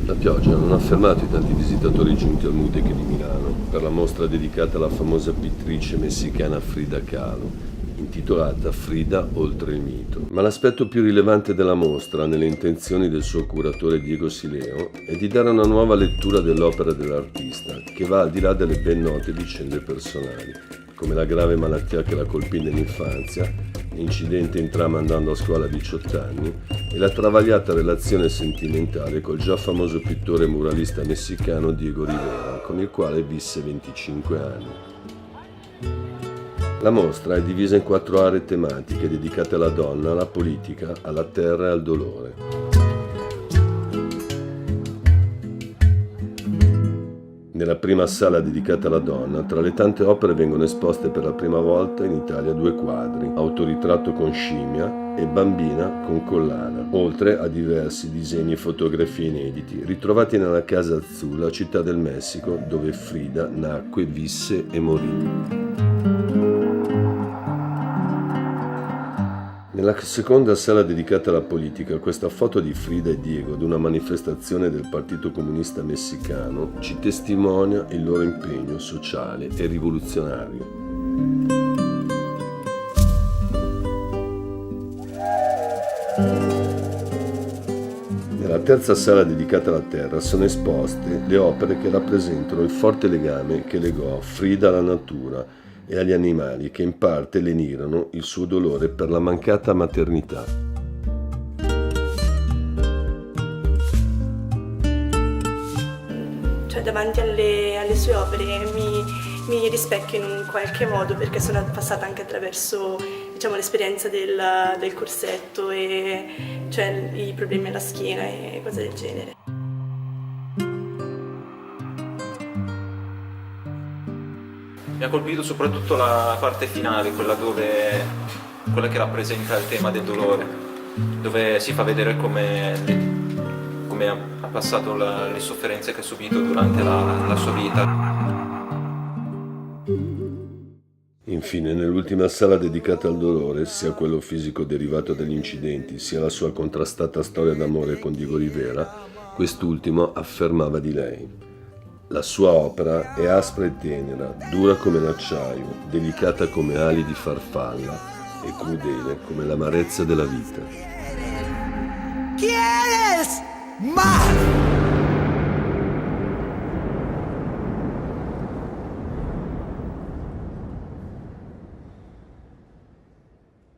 La pioggia non ha fermato i tanti visitatori giunti al MUTEK di Milano per la mostra dedicata alla famosa pittrice messicana Frida Kahlo, intitolata Frida oltre il mito. Ma l'aspetto più rilevante della mostra, nelle intenzioni del suo curatore Diego Sileo, è di dare una nuova lettura dell'opera dell'artista, che va al di là delle ben note vicende personali, come la grave malattia che la colpì nell'infanzia, l'incidente in tram andando a scuola a 18 anni e la travagliata relazione sentimentale col già famoso pittore muralista messicano Diego Rivera, con il quale visse 25 anni. La mostra è divisa in 4 aree tematiche dedicate alla donna, alla politica, alla terra e al dolore. Nella prima sala dedicata alla donna, tra le tante opere vengono esposte per la prima volta in Italia 2 quadri, Autoritratto con scimmia e Bambina con collana, oltre a diversi disegni e fotografie inediti, ritrovati nella Casa Azzurra, città del Messico, dove Frida nacque, visse e morì. Nella seconda sala dedicata alla politica, questa foto di Frida e Diego ad una manifestazione del Partito Comunista Messicano ci testimonia il loro impegno sociale e rivoluzionario. Nella terza sala dedicata alla terra sono esposte le opere che rappresentano il forte legame che legò Frida alla natura e agli animali, che in parte lenirano il suo dolore per la mancata maternità. Cioè, davanti alle sue opere mi rispecchio in un qualche modo, perché sono passata anche attraverso, diciamo, l'esperienza del corsetto e cioè i problemi alla schiena e cose del genere. Mi ha colpito soprattutto la parte finale, quella che rappresenta il tema del dolore, dove si fa vedere come ha passato le sofferenze che ha subito durante la sua vita. Infine, nell'ultima sala dedicata al dolore, sia quello fisico derivato dagli incidenti, sia la sua contrastata storia d'amore con Diego Rivera, quest'ultimo affermava di lei: la sua opera è aspra e tenera, dura come l'acciaio, delicata come ali di farfalla e crudele come l'amarezza della vita. ¿Quieres más?